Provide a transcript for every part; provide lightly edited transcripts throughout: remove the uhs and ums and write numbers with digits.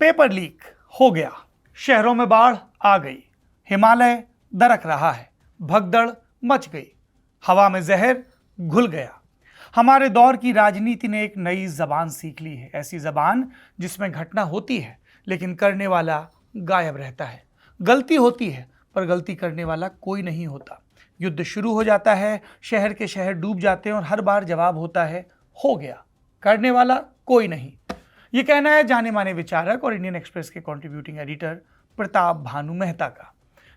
Paper leak हो गया, शहरों में बाढ़ आ गई, हिमालय दरक रहा है, भगदड़ मच गई, हवा में जहर घुल गया। हमारे दौर की राजनीति ने एक नई जबान सीख ली है, ऐसी जबान जिसमें घटना होती है लेकिन करने वाला गायब रहता है। गलती होती है पर गलती करने वाला कोई नहीं होता। युद्ध शुरू हो जाता है, शहर के शहर डूब जाते हैं और हर बार जवाब होता है हो गया, करने वाला कोई नहीं। ये कहना है जाने माने विचारक और इंडियन एक्सप्रेस के कंट्रीब्यूटिंग एडिटर प्रताप भानु मेहता का।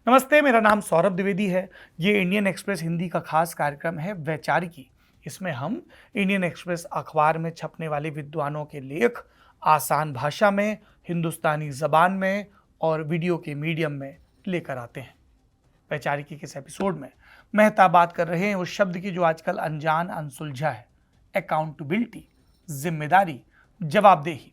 नमस्ते, मेरा नाम सौरभ द्विवेदी है। ये इंडियन एक्सप्रेस हिंदी का खास कार्यक्रम है वैचारिकी। इसमें हम इंडियन एक्सप्रेस अखबार में छपने वाले विद्वानों के लेख आसान भाषा में, हिंदुस्तानी जबान में और वीडियो के मीडियम में लेकर आते हैं। वैचारिकी के इस एपिसोड में मेहता बात कर रहे हैं उस शब्द की जो आजकल अनजान अनसुलझा है, अकाउंटेबिलिटी, जिम्मेदारी, जवाबदेही।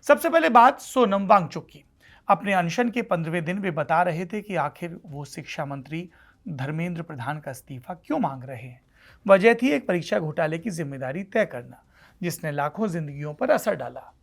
सबसे पहले बात सोनम वांगचुक की। अपने अनशन के 15वें दिन वे बता रहे थे कि आखिर वो शिक्षा मंत्री धर्मेंद्र प्रधान का इस्तीफा क्यों मांग रहे हैं। वजह थी एक परीक्षा घोटाले की जिम्मेदारी तय करना, जिसने लाखों जिंदगियों पर असर डाला।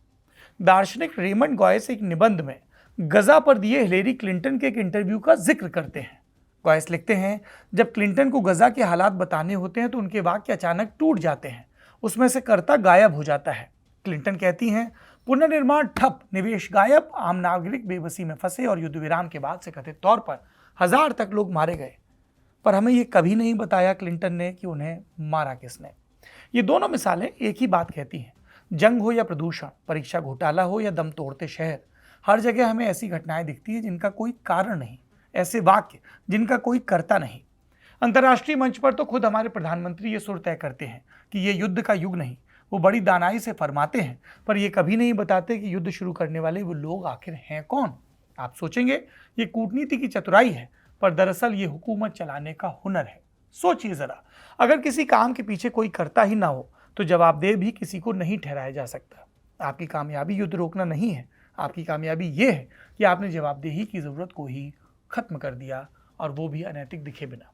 दार्शनिक रेमंड गॉयस एक निबंध में गजा पर दिए हिलेरी क्लिंटन के एक इंटरव्यू का जिक्र करते हैं। गॉयस लिखते हैं, जब क्लिंटन को गजा के हालात बताने होते हैं तो उनके वाक्य अचानक टूट जाते हैं, उसमें से कर्ता गायब हो जाता है। क्लिंटन कहती हैं, पुनर्निर्माण ठप, निवेश गायब, आम नागरिक बेबसी में फंसे और युद्ध विराम के बाद से कथित तौर पर 1000 तक लोग मारे गए। पर हमें ये कभी नहीं बताया क्लिंटन ने कि उन्हें मारा किसने। ये दोनों मिसालें एक ही बात कहती हैं। जंग हो या प्रदूषण, परीक्षा घोटाला हो या दम तोड़ते शहर, हर जगह हमें ऐसी घटनाएं दिखती है जिनका कोई कारण नहीं, ऐसे वाक्य जिनका कोई कर्ता नहीं। अंतर्राष्ट्रीय मंच पर तो खुद हमारे प्रधानमंत्री ये सुर तय करते हैं कि ये युद्ध का युग नहीं। वो बड़ी दानाई से फरमाते हैं, पर ये कभी नहीं बताते कि युद्ध शुरू करने वाले वो लोग आखिर हैं कौन। आप सोचेंगे ये कूटनीति की चतुराई है, पर दरअसल ये हुकूमत चलाने का हुनर है। सोचिए जरा, अगर किसी काम के पीछे कोई करता ही ना हो तो जवाबदेह भी किसी को नहीं ठहराया जा सकता। आपकी कामयाबी युद्ध रोकना नहीं है, आपकी कामयाबी ये है कि आपने जवाबदेही की जरूरत को ही खत्म कर दिया, और वो भी अनैतिक दिखे बिना।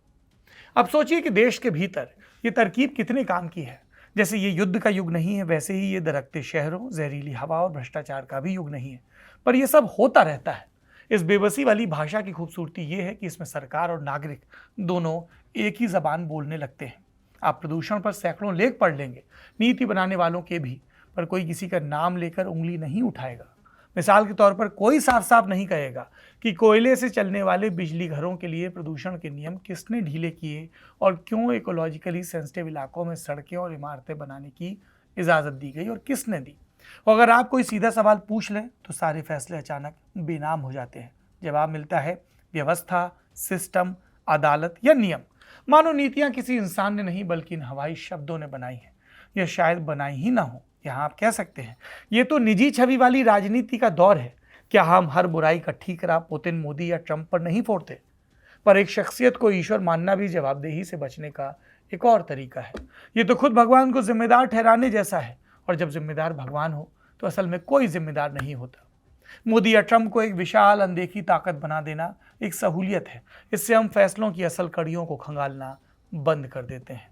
अब सोचिए कि देश के भीतर ये तरकीब कितने काम की है। जैसे ये युद्ध का युग नहीं है, वैसे ही ये दरकते शहरों, जहरीली हवा और भ्रष्टाचार का भी युग नहीं है, पर यह सब होता रहता है। इस बेबसी वाली भाषा की खूबसूरती ये है कि इसमें सरकार और नागरिक दोनों एक ही जबान बोलने लगते हैं। आप प्रदूषण पर सैकड़ों लेख पढ़ लेंगे, नीति बनाने वालों के भी, पर कोई किसी का नाम लेकर उंगली नहीं उठाएगा। मिसाल के तौर पर कोई साफ साफ नहीं कहेगा कि कोयले से चलने वाले बिजली घरों के लिए प्रदूषण के नियम किसने ढीले किए और क्यों इकोलॉजिकली सेंसिटिव इलाकों में सड़कें और इमारतें बनाने की इजाज़त दी गई और किसने दी। अगर आप कोई सीधा सवाल पूछ लें तो सारे फैसले अचानक बेनाम हो जाते हैं। जवाब मिलता है व्यवस्था, सिस्टम, अदालत या नियम। मानो नीतियाँ किसी इंसान ने नहीं बल्कि इन हवाई शब्दों ने बनाई हैं, या शायद बनाई ही ना हो। यहाँ आप कह सकते हैं ये तो निजी छवि वाली राजनीति का दौर है। क्या हम हर बुराई का ठीकरा पुतिन, मोदी या ट्रंप पर नहीं फोड़ते? पर एक शख्सियत को ईश्वर मानना भी जवाबदेही से बचने का एक और तरीका है। ये तो खुद भगवान को जिम्मेदार ठहराने जैसा है, और जब जिम्मेदार भगवान हो तो असल में कोई जिम्मेदार नहीं होता। मोदी या ट्रंप को एक विशाल अनदेखी ताकत बना देना एक सहूलियत है। इससे हम फैसलों की असल कड़ियों को खंगालना बंद कर देते हैं।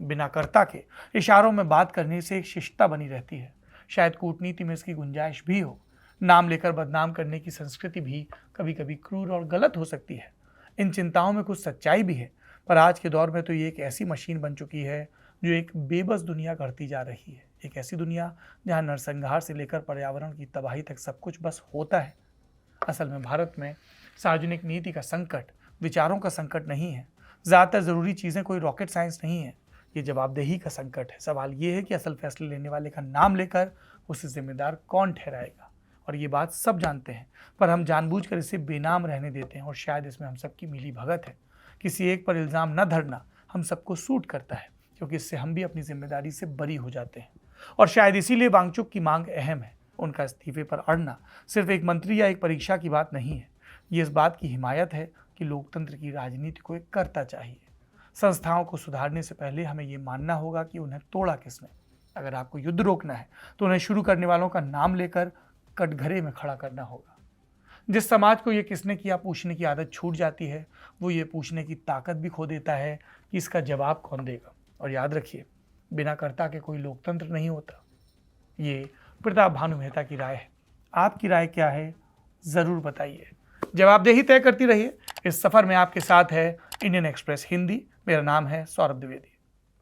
बिना कर्ता के इशारों में बात करने से एक शिष्टता बनी रहती है। शायद कूटनीति में इसकी गुंजाइश भी हो। नाम लेकर बदनाम करने की संस्कृति भी कभी कभी क्रूर और गलत हो सकती है। इन चिंताओं में कुछ सच्चाई भी है, पर आज के दौर में तो ये एक ऐसी मशीन बन चुकी है जो एक बेबस दुनिया करती जा रही है। एक ऐसी दुनिया जहाँ नरसंहार से लेकर पर्यावरण की तबाही तक सब कुछ बस होता है। असल में भारत में सार्वजनिक नीति का संकट विचारों का संकट नहीं है। ज़्यादातर ज़रूरी चीज़ें कोई रॉकेट साइंस नहीं है, ये जवाबदेही का संकट है। सवाल ये है कि असल फैसले लेने वाले का नाम लेकर उसे जिम्मेदार कौन ठहराएगा। और ये बात सब जानते हैं, पर हम जानबूझकर इसे बेनाम रहने देते हैं, और शायद इसमें हम सबकी मिली भगत है। किसी एक पर इल्ज़ाम न धरना हम सबको सूट करता है, क्योंकि इससे हम भी अपनी जिम्मेदारी से बरी हो जाते हैं। और शायद इसीलिए वांगचुक की मांग अहम है। उनका इस्तीफे पर अड़ना सिर्फ एक मंत्री या एक परीक्षा की बात नहीं है, ये इस बात की हिमायत है कि लोकतंत्र की राजनीति को एक कर्ता चाहिए। संस्थाओं को सुधारने से पहले हमें ये मानना होगा कि उन्हें तोड़ा किसने। अगर आपको युद्ध रोकना है तो उन्हें शुरू करने वालों का नाम लेकर कटघरे में खड़ा करना होगा। जिस समाज को ये किसने किया पूछने की आदत छूट जाती है, वो ये पूछने की ताकत भी खो देता है कि इसका जवाब कौन देगा। और याद रखिए, बिना कर्ता के कोई लोकतंत्र नहीं होता। ये प्रताप भानु मेहता की राय है। आपकी राय क्या है ज़रूर बताइए। जवाबदेही तय करती रहिए। इस सफ़र में आपके साथ है इंडियन एक्सप्रेस हिंदी। मेरा नाम है सौरभ द्विवेदी।